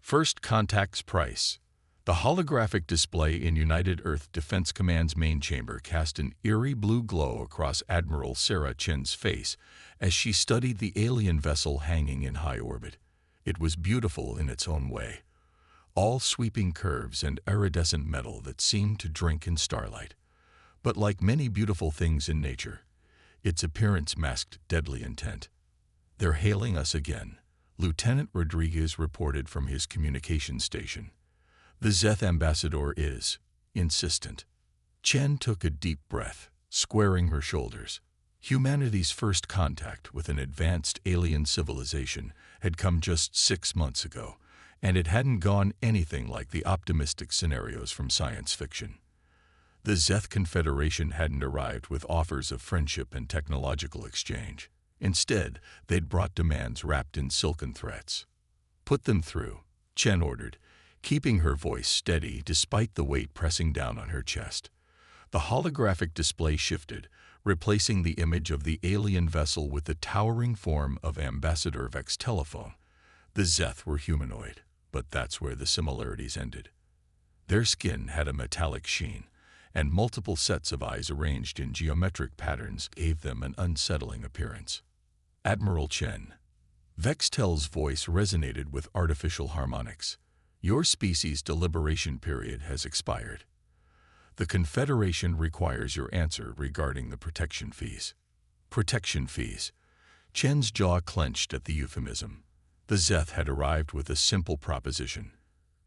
First Contact's price. The holographic display in United Earth Defense Command's main chamber cast an eerie blue glow across Admiral Sarah Chen's face as she studied the alien vessel hanging in high orbit. It was beautiful in its own way, all sweeping curves and iridescent metal that seemed to drink in starlight. But like many beautiful things in nature, its appearance masked deadly intent. "They're hailing us again," Lieutenant Rodriguez reported from his communication station. "The Zeth ambassador is insistent." Chen took a deep breath, squaring her shoulders. Humanity's first contact with an advanced alien civilization had come just 6 months ago, and it hadn't gone anything like the optimistic scenarios from science fiction. The Zeth Confederation hadn't arrived with offers of friendship and technological exchange. Instead, they'd brought demands wrapped in silken threats. "Put them through," Chen ordered, keeping her voice steady despite the weight pressing down on her chest. The holographic display shifted, replacing the image of the alien vessel with the towering form of Ambassador Vex Telephone. The Zeth were humanoid, but that's where the similarities ended. Their skin had a metallic sheen, and multiple sets of eyes arranged in geometric patterns gave them an unsettling appearance. "Admiral Chen." Vextel's voice resonated with artificial harmonics. "Your species' deliberation period has expired. The Confederation requires your answer regarding the protection fees." Protection fees. Chen's jaw clenched at the euphemism. The Zeth had arrived with a simple proposition.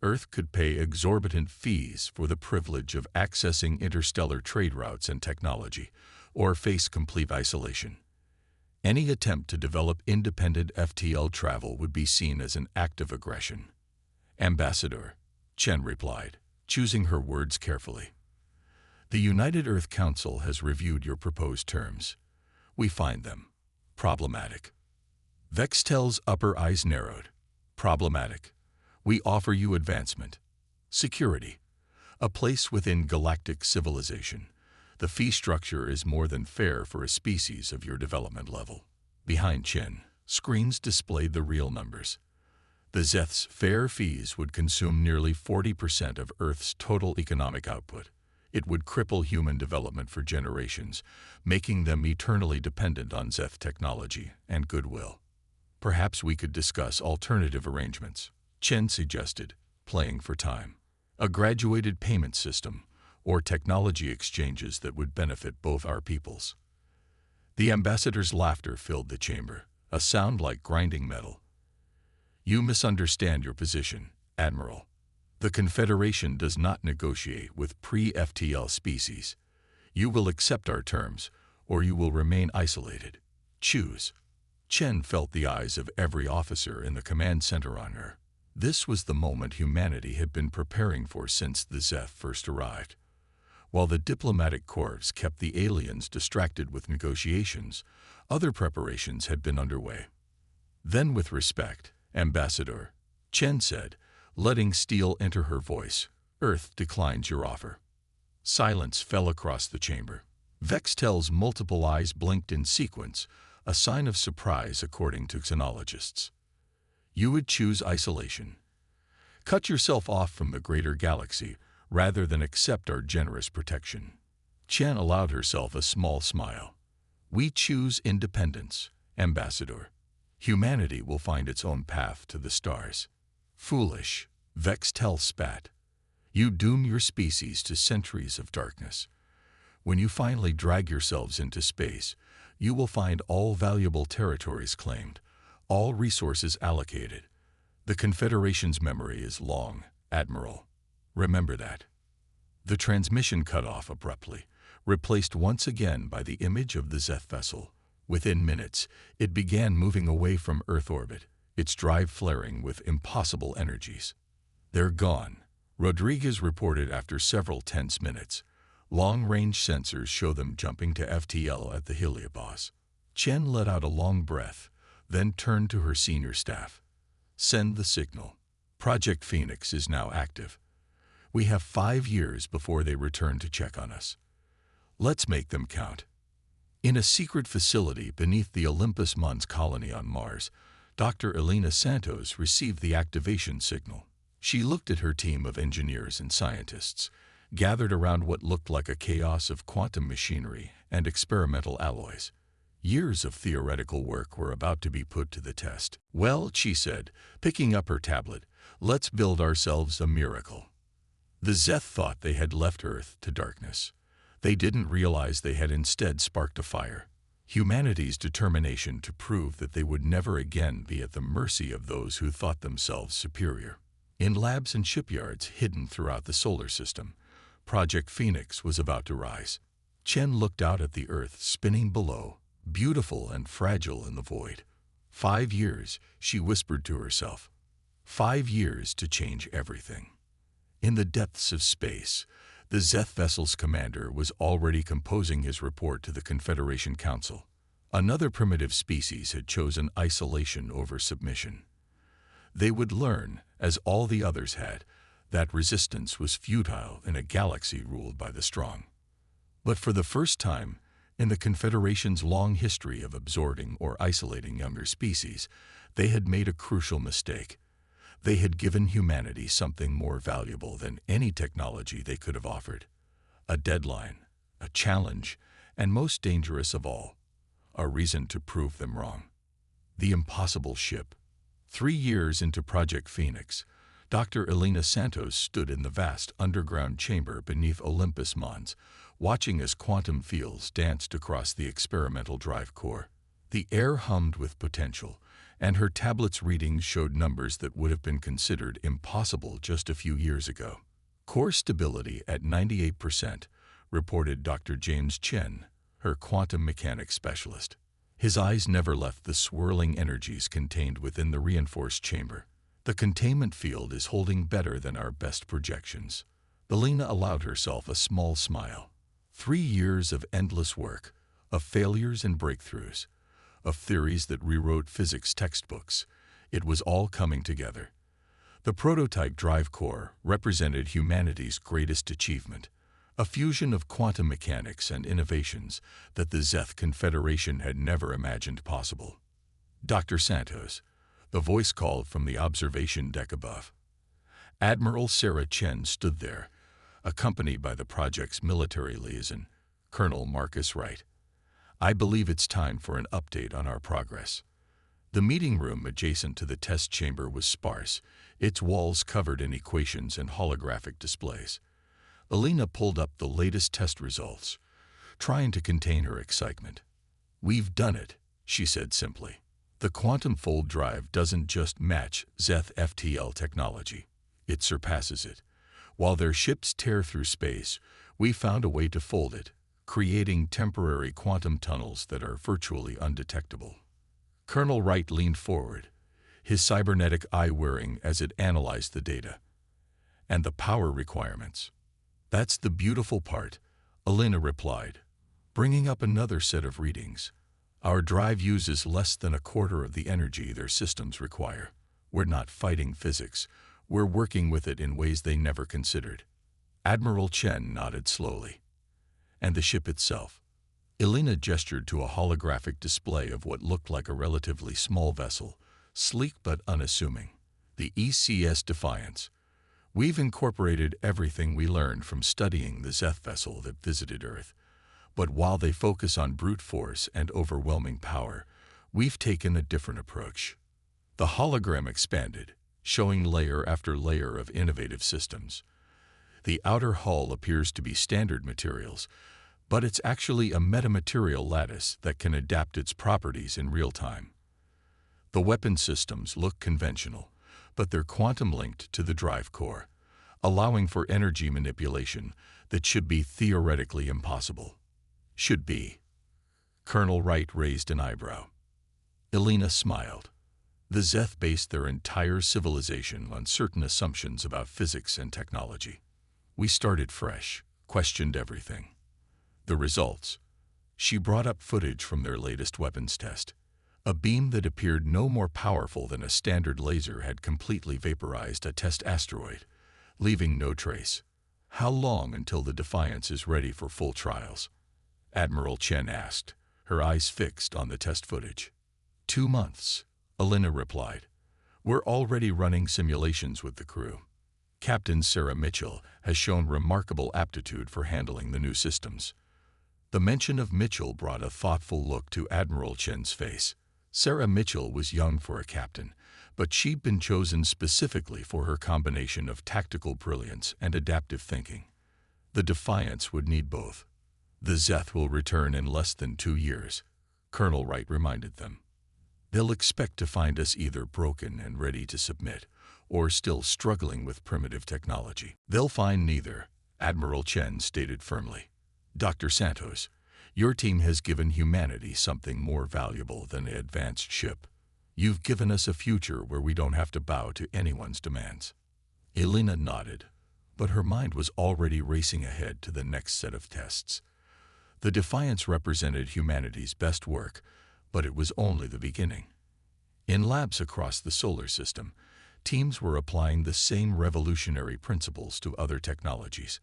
Earth could pay exorbitant fees for the privilege of accessing interstellar trade routes and technology, or face complete isolation. Any attempt to develop independent FTL travel would be seen as an act of aggression. "Ambassador," Chen replied, choosing her words carefully. "The United Earth Council has reviewed your proposed terms. We find them problematic." Vextel's upper eyes narrowed. "Problematic. We offer you advancement, security, a place within galactic civilization. The fee structure is more than fair for a species of your development level." Behind Chen, screens displayed the real numbers. The Zeth's fair fees would consume nearly 40% of Earth's total economic output. It would cripple human development for generations, making them eternally dependent on Zeth technology and goodwill. "Perhaps we could discuss alternative arrangements," Chen suggested, playing for time. "A graduated payment system, or technology exchanges that would benefit both our peoples." The ambassador's laughter filled the chamber, a sound like grinding metal. "You misunderstand your position, Admiral. The Confederation does not negotiate with pre-FTL species. You will accept our terms, or you will remain isolated. Choose." Chen felt the eyes of every officer in the command center on her. This was the moment humanity had been preparing for since the Zeth first arrived. While the diplomatic corps kept the aliens distracted with negotiations, other preparations had been underway. "Then with respect, Ambassador," Chen said, letting steel enter her voice, "Earth declines your offer." Silence fell across the chamber. Vextel's multiple eyes blinked in sequence, a sign of surprise according to xenologists. "You would choose isolation. Cut yourself off from the greater galaxy rather than accept our generous protection." Chen allowed herself a small smile. "We choose independence, Ambassador. Humanity will find its own path to the stars." "Foolish," Vextel spat. "You doom your species to centuries of darkness. When you finally drag yourselves into space, you will find all valuable territories claimed, all resources allocated. The Confederation's memory is long, Admiral. Remember that." The transmission cut off abruptly, replaced once again by the image of the Zeth vessel. Within minutes, it began moving away from Earth orbit, its drive flaring with impossible energies. "They're gone," Rodriguez reported after several tense minutes. "Long-range sensors show them jumping to FTL at the heliopause." Chen let out a long breath, then turned to her senior staff. "Send the signal. Project Phoenix is now active. We have 5 years before they return to check on us. Let's make them count." In a secret facility beneath the Olympus Mons colony on Mars, Dr. Elena Santos received the activation signal. She looked at her team of engineers and scientists, gathered around what looked like a chaos of quantum machinery and experimental alloys. Years of theoretical work were about to be put to the test. "Well," she said, picking up her tablet, "let's build ourselves a miracle." The Zeth thought they had left Earth to darkness. They didn't realize they had instead sparked a fire. Humanity's determination to prove that they would never again be at the mercy of those who thought themselves superior. In labs and shipyards hidden throughout the solar system, Project Phoenix was about to rise. Chen looked out at the Earth spinning below, beautiful and fragile in the void. 5 years, she whispered to herself. 5 years to change everything. In the depths of space, the Zeth vessel's commander was already composing his report to the Confederation Council. Another primitive species had chosen isolation over submission. They would learn, as all the others had, that resistance was futile in a galaxy ruled by the strong. But for the first time, in the Confederation's long history of absorbing or isolating younger species, they had made a crucial mistake. They had given humanity something more valuable than any technology they could have offered. A deadline, a challenge, and most dangerous of all, a reason to prove them wrong. The impossible ship. 3 years into Project Phoenix, Dr. Elena Santos stood in the vast underground chamber beneath Olympus Mons, watching as quantum fields danced across the experimental drive core. The air hummed with potential, and her tablet's readings showed numbers that would have been considered impossible just a few years ago. Core stability at 98%, reported Dr. James Chen, her quantum mechanics specialist. His eyes never left the swirling energies contained within the reinforced chamber. The containment field is holding better than our best projections. Elena allowed herself a small smile. 3 years of endless work, of failures and breakthroughs, of theories that rewrote physics textbooks. It was all coming together. The prototype drive core represented humanity's greatest achievement, a fusion of quantum mechanics and innovations that the Zeth Confederation had never imagined possible. "Dr. Santos," the voice called from the observation deck above. Admiral Sarah Chen stood there, accompanied by the project's military liaison, Colonel Marcus Wright. "I believe it's time for an update on our progress." The meeting room adjacent to the test chamber was sparse, its walls covered in equations and holographic displays. Elena pulled up the latest test results, trying to contain her excitement. "We've done it," she said simply. "The quantum fold drive doesn't just match Zeth FTL technology. It surpasses it. While their ships tear through space, we found a way to fold it, creating temporary quantum tunnels that are virtually undetectable." Colonel Wright leaned forward, his cybernetic eye whirring as it analyzed the data. "And the power requirements." "That's the beautiful part," Elena replied, bringing up another set of readings. "Our drive uses less than a quarter of the energy their systems require. We're not fighting physics. We're working with it in ways they never considered." Admiral Chen nodded slowly. "And the ship itself?" Elena gestured to a holographic display of what looked like a relatively small vessel, sleek but unassuming. "The ECS Defiance. We've incorporated everything we learned from studying the Zeth vessel that visited Earth. But while they focus on brute force and overwhelming power, we've taken a different approach." The hologram expanded, showing layer after layer of innovative systems. The outer hull appears to be standard materials, but it's actually a metamaterial lattice that can adapt its properties in real time. The weapon systems look conventional, but they're quantum-linked to the drive core, allowing for energy manipulation that should be theoretically impossible. "Should be." Colonel Wright raised an eyebrow. Elena smiled. The Zeth based their entire civilization on certain assumptions about physics and technology. "We started fresh, questioned everything." The results. She brought up footage from their latest weapons test. A beam that appeared no more powerful than a standard laser had completely vaporized a test asteroid, leaving no trace. "How long until the Defiance is ready for full trials?" Admiral Chen asked, her eyes fixed on the test footage. 2 months, Elena replied. "We're already running simulations with the crew. Captain Sarah Mitchell has shown remarkable aptitude for handling the new systems." The mention of Mitchell brought a thoughtful look to Admiral Chen's face. Sarah Mitchell was young for a captain, but she'd been chosen specifically for her combination of tactical brilliance and adaptive thinking. The Defiance would need both. "The Zeth will return in less than 2 years," Colonel Wright reminded them. "They'll expect to find us either broken and ready to submit, or still struggling with primitive technology." "They'll find neither," Admiral Chen stated firmly. "Dr. Santos, your team has given humanity something more valuable than an advanced ship. You've given us a future where we don't have to bow to anyone's demands." Elena nodded, but her mind was already racing ahead to the next set of tests. The Defiance represented humanity's best work, but it was only the beginning. In labs across the solar system, teams were applying the same revolutionary principles to other technologies.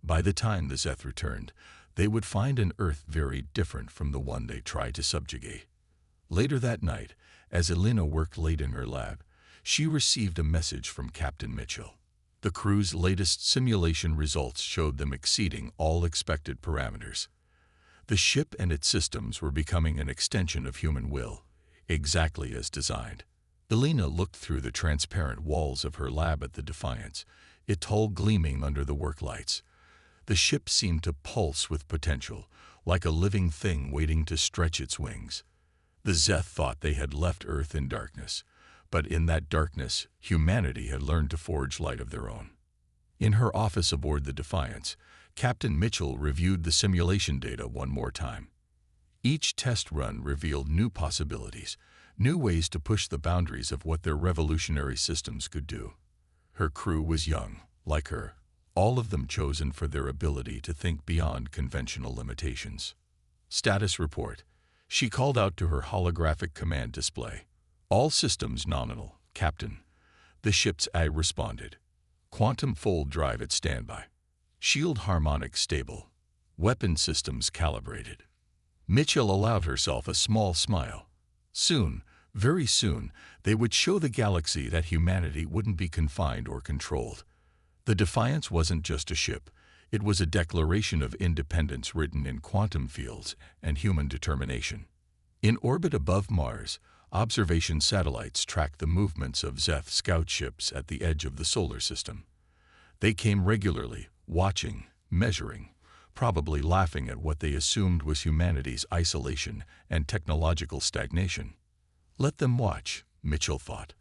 By the time the Zeth returned, they would find an Earth very different from the one they tried to subjugate. Later that night, as Elena worked late in her lab, she received a message from Captain Mitchell. The crew's latest simulation results showed them exceeding all expected parameters. The ship and its systems were becoming an extension of human will, exactly as designed. Elena looked through the transparent walls of her lab at the Defiance, its hull gleaming under the work lights. The ship seemed to pulse with potential, like a living thing waiting to stretch its wings. The Zeth thought they had left Earth in darkness, but in that darkness, humanity had learned to forge light of their own. In her office aboard the Defiance, Captain Mitchell reviewed the simulation data one more time. Each test run revealed new possibilities, new ways to push the boundaries of what their revolutionary systems could do. Her crew was young, like her, all of them chosen for their ability to think beyond conventional limitations. "Status report." She called out to her holographic command display. "All systems nominal, Captain." The ship's eye responded. "Quantum fold drive at standby. Shield harmonics stable. Weapon systems calibrated." Mitchell allowed herself a small smile. Soon, very soon, they would show the galaxy that humanity wouldn't be confined or controlled. The Defiance wasn't just a ship. It was a declaration of independence written in quantum fields and human determination. In orbit above Mars, observation satellites tracked the movements of Zeth scout ships at the edge of the solar system. They came regularly, watching, measuring, probably laughing at what they assumed was humanity's isolation and technological stagnation. Let them watch, Mitchell thought.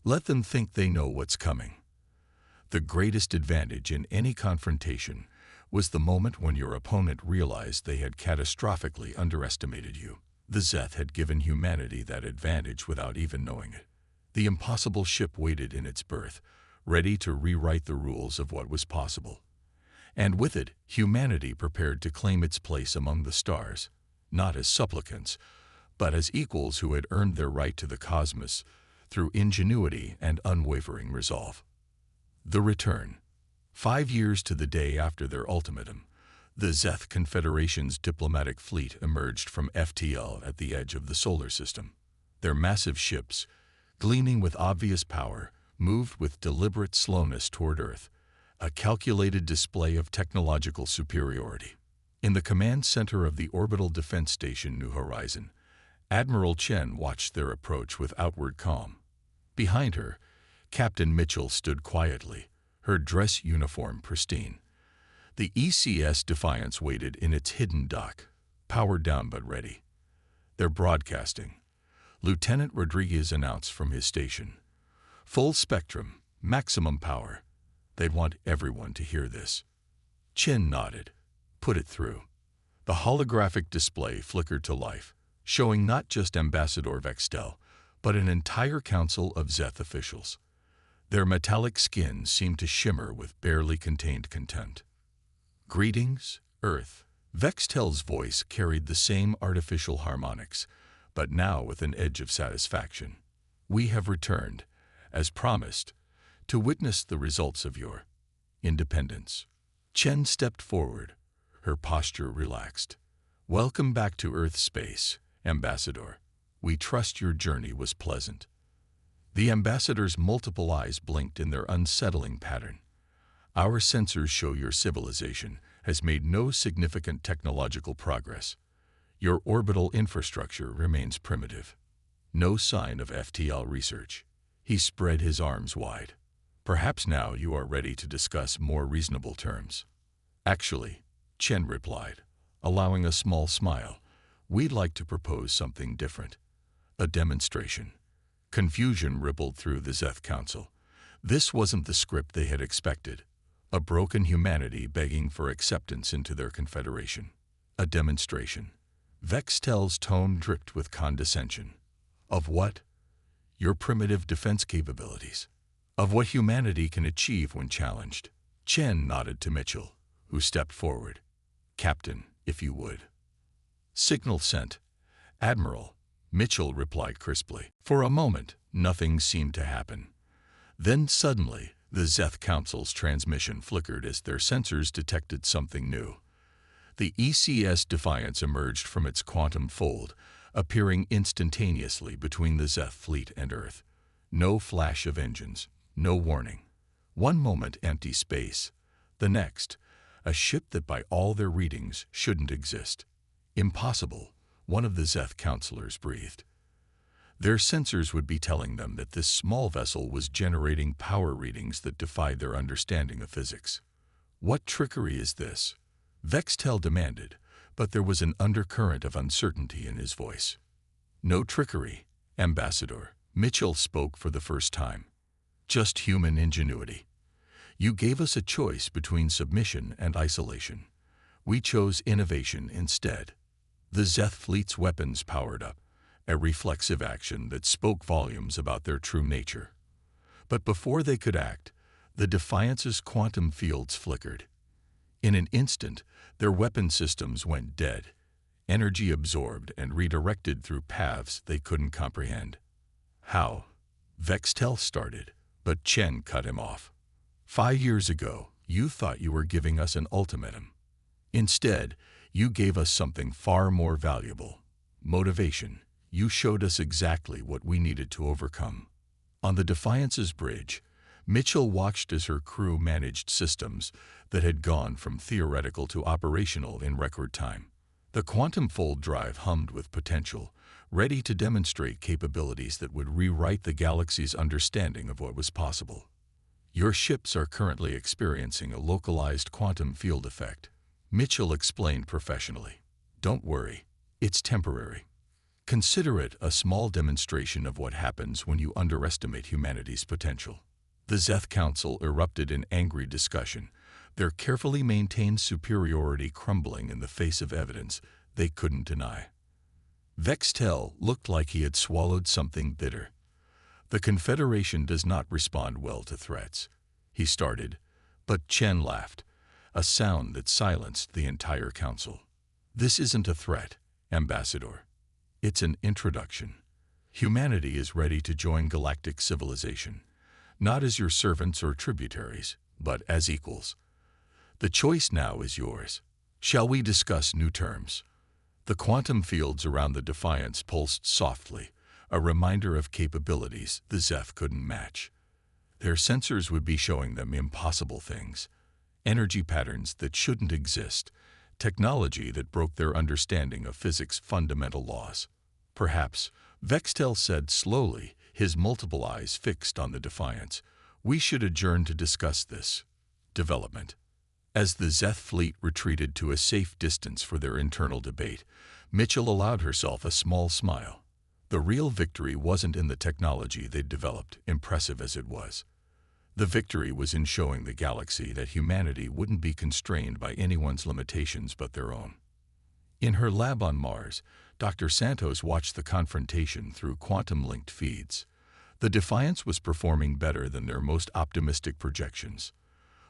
Let them think they know what's coming. The greatest advantage in any confrontation was the moment when your opponent realized they had catastrophically underestimated you. The Zeth had given humanity that advantage without even knowing it. The impossible ship waited in its berth, ready to rewrite the rules of what was possible. And with it, humanity prepared to claim its place among the stars, not as supplicants, but as equals who had earned their right to the cosmos through ingenuity and unwavering resolve. The return. 5 years to the day after their ultimatum, the Zeth Confederation's diplomatic fleet emerged from FTL at the edge of the solar system. Their massive ships, gleaming with obvious power, moved with deliberate slowness toward Earth, a calculated display of technological superiority. In the command center of the Orbital Defense Station New Horizon, Admiral Chen watched their approach with outward calm. Behind her, Captain Mitchell stood quietly, her dress uniform pristine. The ECS Defiance waited in its hidden dock, powered down but ready. "They're broadcasting," Lieutenant Rodriguez announced from his station. "Full spectrum, maximum power. They want everyone to hear this." Chen nodded. "Put it through." The holographic display flickered to life, showing not just Ambassador Vextel, but an entire council of Zeth officials. Their metallic skins seemed to shimmer with barely contained contempt. "Greetings, Earth." Vextel's voice carried the same artificial harmonics, but now with an edge of satisfaction. "We have returned, as promised, to witness the results of your independence." Chen stepped forward, her posture relaxed. "Welcome back to Earth space, Ambassador. We trust your journey was pleasant." The ambassador's multiple eyes blinked in their unsettling pattern. "Our sensors show your civilization has made no significant technological progress. Your orbital infrastructure remains primitive. No sign of FTL research." He spread his arms wide. "Perhaps now you are ready to discuss more reasonable terms." "Actually," Chen replied, allowing a small smile, "we'd like to propose something different. A demonstration." Confusion rippled through the Zeth Council. This wasn't the script they had expected. A broken humanity begging for acceptance into their confederation. A demonstration. Vextel's tone dripped with condescension. "Of what?" "Your primitive defense capabilities. Of what humanity can achieve when challenged." Chen nodded to Mitchell, who stepped forward. "Captain, if you would." "Signal sent." "Admiral," Mitchell replied crisply. For a moment, nothing seemed to happen. Then suddenly, the Zeth Council's transmission flickered as their sensors detected something new. The ECS Defiance emerged from its quantum fold, appearing instantaneously between the Zeth fleet and Earth. No flash of engines, no warning. One moment empty space, the next, a ship that by all their readings shouldn't exist. "Impossible," one of the Zeth counselors breathed. Their sensors would be telling them that this small vessel was generating power readings that defied their understanding of physics. "What trickery is this?" Vextel demanded, but there was an undercurrent of uncertainty in his voice. "No trickery, Ambassador," Mitchell spoke for the first time. "Just human ingenuity. You gave us a choice between submission and isolation. We chose innovation instead." The Zeth fleet's weapons powered up, a reflexive action that spoke volumes about their true nature. But before they could act, the Defiance's quantum fields flickered. In an instant, their weapon systems went dead, energy absorbed and redirected through paths they couldn't comprehend. "How?" Vextel started, but Chen cut him off. 5 years ago, you thought you were giving us an ultimatum. Instead, you gave us something far more valuable: motivation. You showed us exactly what we needed to overcome." On the Defiance's bridge, Mitchell watched as her crew managed systems that had gone from theoretical to operational in record time. The quantum fold drive hummed with potential, ready to demonstrate capabilities that would rewrite the galaxy's understanding of what was possible. "Your ships are currently experiencing a localized quantum field effect," Mitchell explained professionally. "Don't worry, it's temporary. Consider it a small demonstration of what happens when you underestimate humanity's potential." The Zeth Council erupted in angry discussion, their carefully maintained superiority crumbling in the face of evidence they couldn't deny. Vextel looked like he had swallowed something bitter. "The Confederation does not respond well to threats," he started, but Chen laughed, a sound that silenced the entire council. "This isn't a threat, Ambassador. It's an introduction. Humanity is ready to join galactic civilization, not as your servants or tributaries, but as equals. The choice now is yours. Shall we discuss new terms?" The quantum fields around the Defiance pulsed softly, a reminder of capabilities the Zeth couldn't match. Their sensors would be showing them impossible things: energy patterns that shouldn't exist, technology that broke their understanding of physics' fundamental laws. "Perhaps," Vextel said slowly, his multiple eyes fixed on the Defiance, "we should adjourn to discuss this development." As the Zeth fleet retreated to a safe distance for their internal debate, Mitchell allowed herself a small smile. The real victory wasn't in the technology they'd developed, impressive as it was. The victory was in showing the galaxy that humanity wouldn't be constrained by anyone's limitations but their own. In her lab on Mars, Dr. Santos watched the confrontation through quantum-linked feeds. The Defiance was performing better than their most optimistic projections.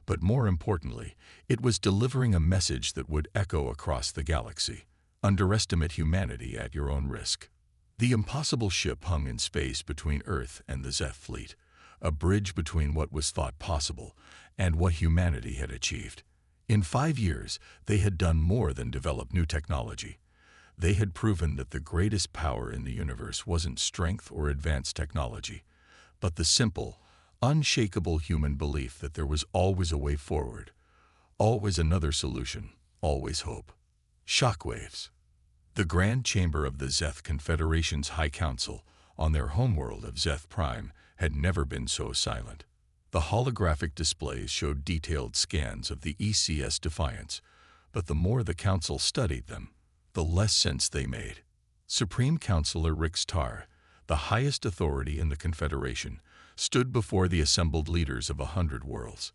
But more importantly, it was delivering a message that would echo across the galaxy: underestimate humanity at your own risk. The impossible ship hung in space between Earth and the Zeth fleet, a bridge between what was thought possible and what humanity had achieved. In 5 years, they had done more than develop new technology. They had proven that the greatest power in the universe wasn't strength or advanced technology, but the simple, unshakable human belief that there was always a way forward, always another solution, always hope. Shockwaves. The Grand Chamber of the Zeth Confederation's High Council, on their homeworld of Zeth Prime, had never been so silent. The holographic displays showed detailed scans of the ECS Defiance, but the more the Council studied them, the less sense they made. Supreme Counselor Rix Tar, the highest authority in the Confederation, stood before the assembled leaders of 100 worlds.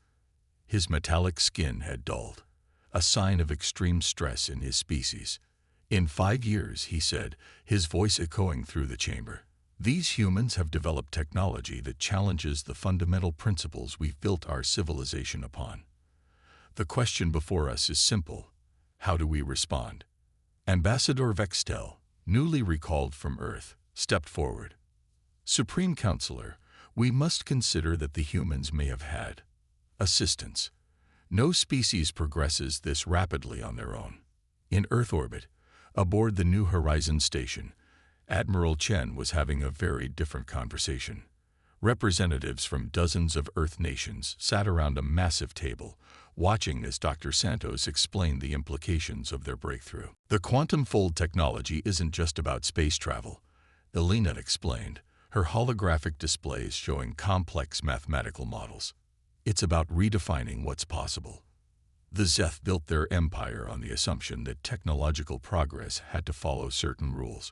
His metallic skin had dulled, a sign of extreme stress in his species. In 5 years, he said, his voice echoing through the chamber, these humans have developed technology that challenges the fundamental principles we've built our civilization upon. The question before us is simple. How do we respond? Ambassador Vextel, newly recalled from Earth, stepped forward. Supreme Counselor, we must consider that the humans may have had assistance. No species progresses this rapidly on their own. In Earth orbit, aboard the New Horizons station, Admiral Chen was having a very different conversation. Representatives from dozens of Earth nations sat around a massive table, watching as Dr. Santos explained the implications of their breakthrough. The quantum fold technology isn't just about space travel, Elena explained, her holographic displays showing complex mathematical models. It's about redefining what's possible. The Zeth built their empire on the assumption that technological progress had to follow certain rules.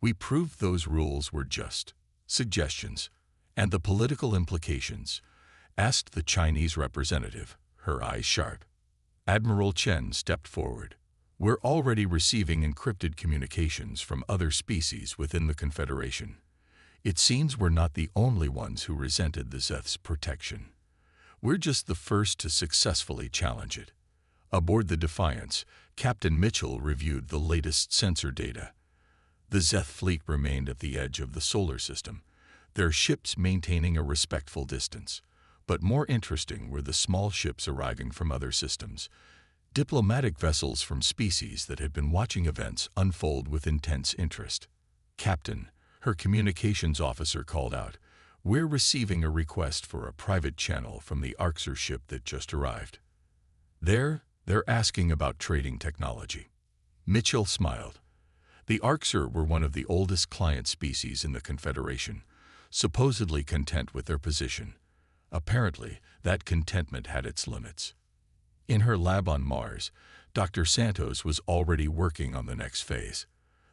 We proved those rules were just suggestions, and the political implications, asked the Chinese representative, her eyes sharp. Admiral Chen stepped forward. We're already receiving encrypted communications from other species within the Confederation. It seems we're not the only ones who resented the Zeth's protection. We're just the first to successfully challenge it. Aboard the Defiance, Captain Mitchell reviewed the latest sensor data. The Zeth fleet remained at the edge of the solar system, their ships maintaining a respectful distance. But more interesting were the small ships arriving from other systems, diplomatic vessels from species that had been watching events unfold with intense interest. Captain, her communications officer called out, we're receiving a request for a private channel from the Arxer ship that just arrived. They're asking about trading technology. Mitchell smiled. The Arxer were one of the oldest client species in the Confederation, supposedly content with their position. Apparently, that contentment had its limits. In her lab on Mars, Dr. Santos was already working on the next phase.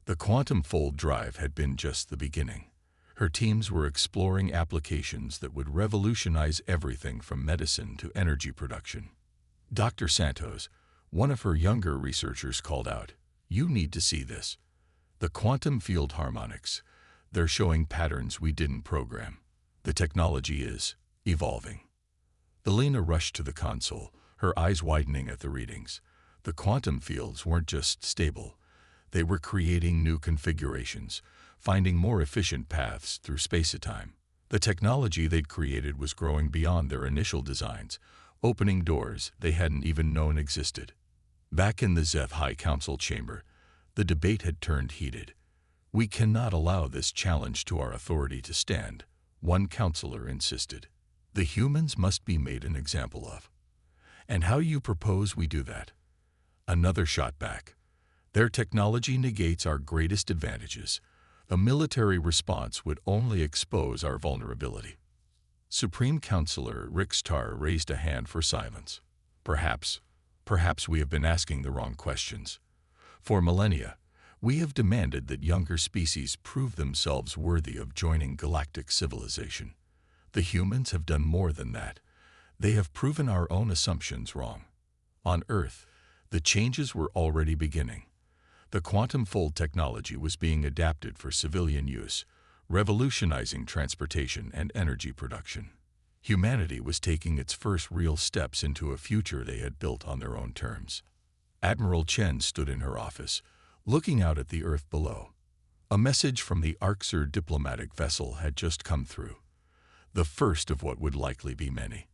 The quantum fold drive had been just the beginning. Her teams were exploring applications that would revolutionize everything from medicine to energy production. Dr. Santos, one of her younger researchers, called out, "You need to see this. The quantum field harmonics. They're showing patterns we didn't program. The technology is evolving." Elena rushed to the console, her eyes widening at the readings. The quantum fields weren't just stable. They were creating new configurations, finding more efficient paths through space-time. The technology they'd created was growing beyond their initial designs, opening doors they hadn't even known existed. Back in the Zeth High Council chamber, the debate had turned heated. "We cannot allow this challenge to our authority to stand," one counselor insisted. "The humans must be made an example of." "And how you propose we do that?" Another shot back. "Their technology negates our greatest advantages. A military response would only expose our vulnerability." Supreme Counselor Rix Tar raised a hand for silence. Perhaps we have been asking the wrong questions. For millennia, we have demanded that younger species prove themselves worthy of joining galactic civilization. The humans have done more than that. They have proven our own assumptions wrong. On Earth, the changes were already beginning. The quantum fold technology was being adapted for civilian use, revolutionizing transportation and energy production. Humanity was taking its first real steps into a future they had built on their own terms. Admiral Chen stood in her office, looking out at the Earth below. A message from the Arxer diplomatic vessel had just come through, the first of what would likely be many.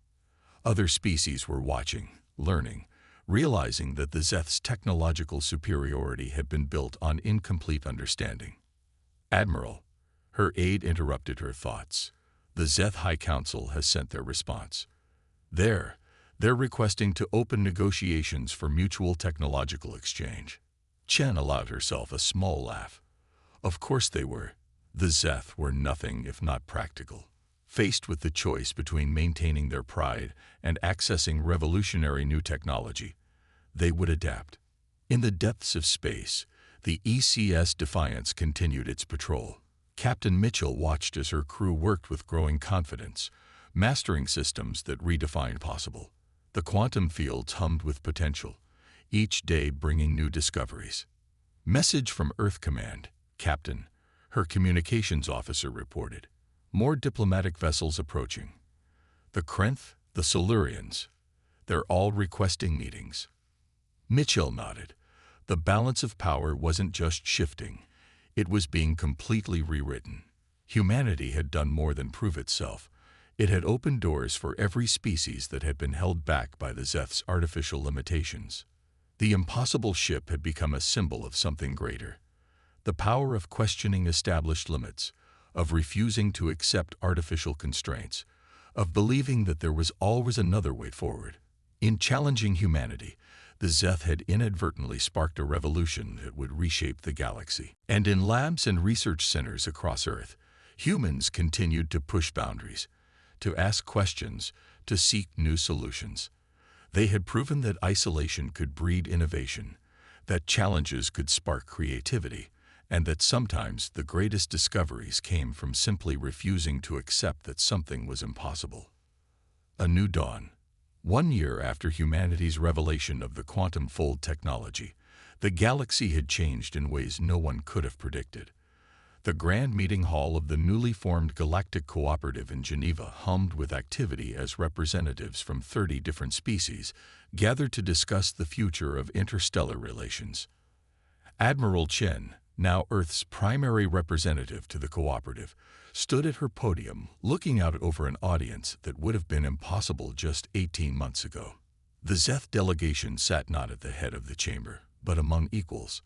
Other species were watching, learning, realizing that the Zeth's technological superiority had been built on incomplete understanding. "Admiral," her aide interrupted her thoughts. "The Zeth High Council has sent their response. They're requesting to open negotiations for mutual technological exchange." Chen allowed herself a small laugh. Of course they were. The Zeth were nothing if not practical. Faced with the choice between maintaining their pride and accessing revolutionary new technology, they would adapt. In the depths of space, the ECS Defiance continued its patrol. Captain Mitchell watched as her crew worked with growing confidence, mastering systems that redefined possible. The quantum fields hummed with potential, each day bringing new discoveries. "Message from Earth Command, Captain," her communications officer reported. "More diplomatic vessels approaching. The Krenth, the Silurians, they're all requesting meetings." Mitchell nodded. The balance of power wasn't just shifting, it was being completely rewritten. Humanity had done more than prove itself. It had opened doors for every species that had been held back by the Zeth's artificial limitations. The impossible ship had become a symbol of something greater. The power of questioning established limits, of refusing to accept artificial constraints, of believing that there was always another way forward. In challenging humanity, the Zeth had inadvertently sparked a revolution that would reshape the galaxy. And in labs and research centers across Earth, humans continued to push boundaries, to ask questions, to seek new solutions. They had proven that isolation could breed innovation, that challenges could spark creativity, and that sometimes the greatest discoveries came from simply refusing to accept that something was impossible. A new dawn. 1 year after humanity's revelation of the quantum fold technology, the galaxy had changed in ways no one could have predicted. The grand meeting hall of the newly formed Galactic Cooperative in Geneva hummed with activity as representatives from 30 different species gathered to discuss the future of interstellar relations. Admiral Chen, now Earth's primary representative to the cooperative, stood at her podium looking out over an audience that would have been impossible just 18 months ago. The Zeth delegation sat not at the head of the chamber, but among equals.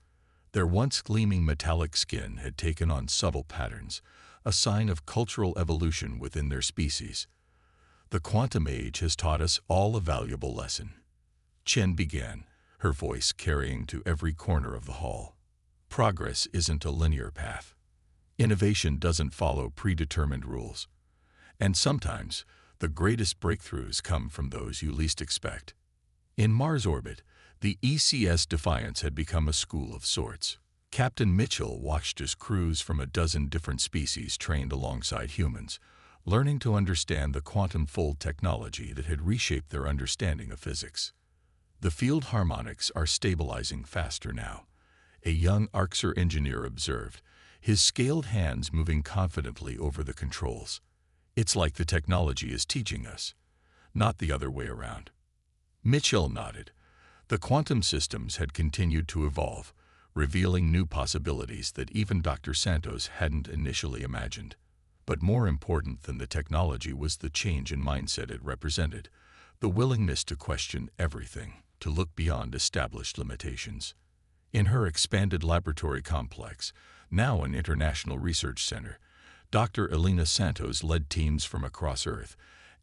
Their once gleaming metallic skin had taken on subtle patterns, a sign of cultural evolution within their species. "The quantum age has taught us all a valuable lesson," Chen began, her voice carrying to every corner of the hall. "Progress isn't a linear path. Innovation doesn't follow predetermined rules. And sometimes, the greatest breakthroughs come from those you least expect." In Mars orbit, the ECS Defiance had become a school of sorts. Captain Mitchell watched as crews from a dozen different species trained alongside humans, learning to understand the quantum fold technology that had reshaped their understanding of physics. "The field harmonics are stabilizing faster now," a young Arxer engineer observed, his scaled hands moving confidently over the controls. "It's like the technology is teaching us, not the other way around." Mitchell nodded. The quantum systems had continued to evolve, revealing new possibilities that even Dr. Santos hadn't initially imagined. But more important than the technology was the change in mindset it represented, the willingness to question everything, to look beyond established limitations. In her expanded laboratory complex, now an international research center, Dr. Elena Santos led teams from across Earth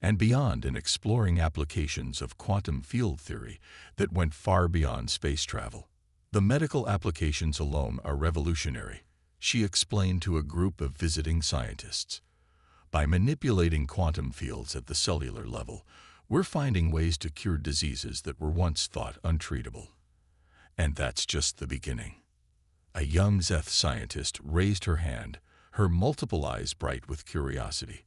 and beyond in exploring applications of quantum field theory that went far beyond space travel. "The medical applications alone are revolutionary," she explained to a group of visiting scientists. "By manipulating quantum fields at the cellular level, we're finding ways to cure diseases that were once thought untreatable. And that's just the beginning." A young Zeth scientist raised her hand, her multiple eyes bright with curiosity,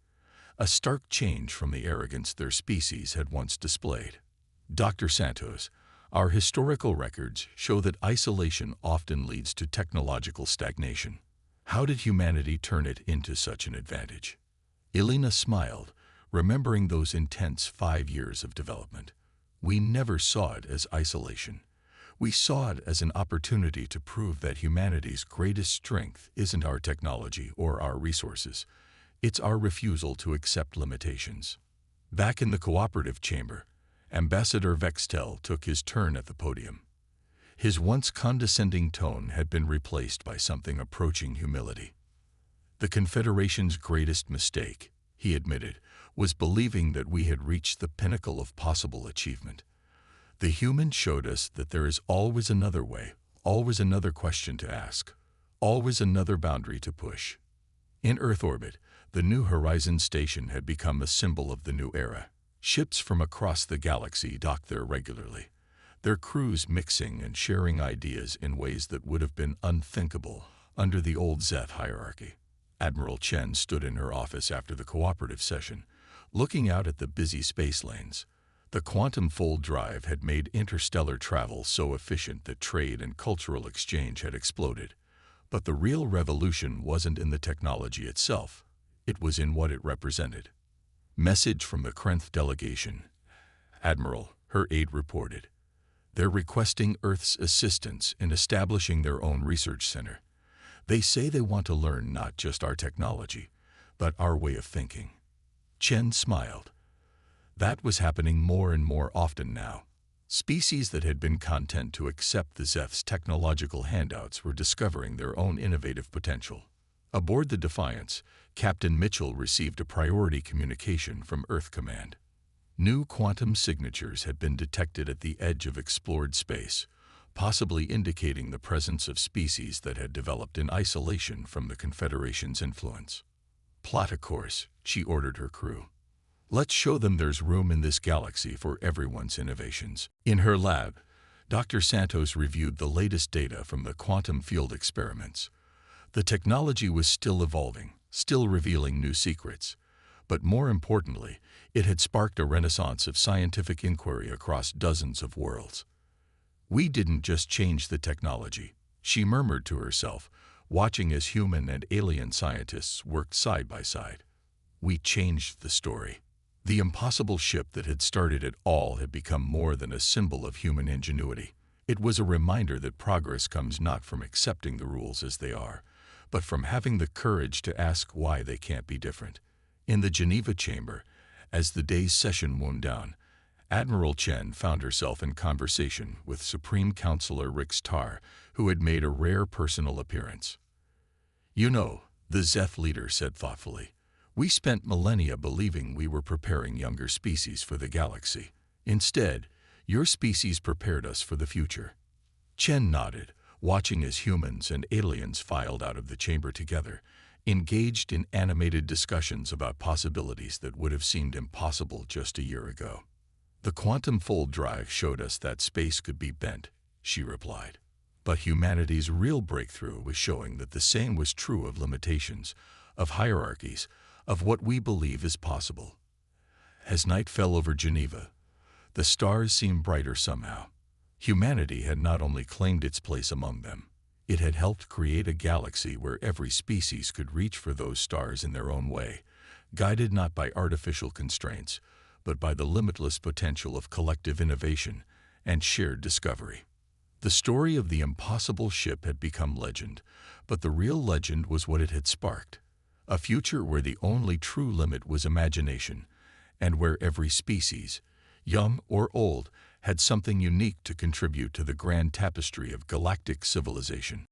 a stark change from the arrogance their species had once displayed. "Dr. Santos, our historical records show that isolation often leads to technological stagnation. How did humanity turn it into such an advantage?" Elena smiled, remembering those intense 5 years of development. "We never saw it as isolation. We saw it as an opportunity to prove that humanity's greatest strength isn't our technology or our resources. It's our refusal to accept limitations." Back in the cooperative chamber, Ambassador Vextel took his turn at the podium. His once condescending tone had been replaced by something approaching humility. The Confederation's greatest mistake, he admitted, was believing that we had reached the pinnacle of possible achievement. The humans showed us that there is always another way, always another question to ask, always another boundary to push. In Earth orbit, the New Horizons station had become a symbol of the new era. Ships from across the galaxy docked there regularly, their crews mixing and sharing ideas in ways that would have been unthinkable under the old Zeth hierarchy. Admiral Chen stood in her office after the cooperative session, looking out at the busy space lanes. The quantum fold drive had made interstellar travel so efficient that trade and cultural exchange had exploded. But the real revolution wasn't in the technology itself. It was in what it represented. Message from the Krenth delegation. Admiral, her aide reported. They're requesting Earth's assistance in establishing their own research center. They say they want to learn not just our technology, but our way of thinking. Chen smiled. That was happening more and more often now. Species that had been content to accept the Zeth's technological handouts were discovering their own innovative potential. Aboard the Defiance, Captain Mitchell received a priority communication from Earth Command. New quantum signatures had been detected at the edge of explored space, possibly indicating the presence of species that had developed in isolation from the Confederation's influence. Plot a course, she ordered her crew. Let's show them there's room in this galaxy for everyone's innovations. In her lab, Dr. Santos reviewed the latest data from the quantum field experiments. The technology was still evolving, still revealing new secrets. But more importantly, it had sparked a renaissance of scientific inquiry across dozens of worlds. We didn't just change the technology, she murmured to herself, watching as human and alien scientists worked side by side. We changed the story. The impossible ship that had started it all had become more than a symbol of human ingenuity. It was a reminder that progress comes not from accepting the rules as they are, but from having the courage to ask why they can't be different. In the Geneva chamber, as the day's session wound down, Admiral Chen found herself in conversation with Supreme Counselor Rix Tar, who had made a rare personal appearance. You know, the Zeth leader said thoughtfully, we spent millennia believing we were preparing younger species for the galaxy. Instead, your species prepared us for the future. Chen nodded, watching as humans and aliens filed out of the chamber together, engaged in animated discussions about possibilities that would have seemed impossible just a year ago. The quantum fold drive showed us that space could be bent, she replied. But humanity's real breakthrough was showing that the same was true of limitations, of hierarchies, of what we believe is possible. As night fell over Geneva, the stars seemed brighter somehow. Humanity had not only claimed its place among them, it had helped create a galaxy where every species could reach for those stars in their own way, guided not by artificial constraints, but by the limitless potential of collective innovation and shared discovery. The story of the impossible ship had become legend, but the real legend was what it had sparked. A future where the only true limit was imagination, and where every species, young or old, had something unique to contribute to the grand tapestry of galactic civilization.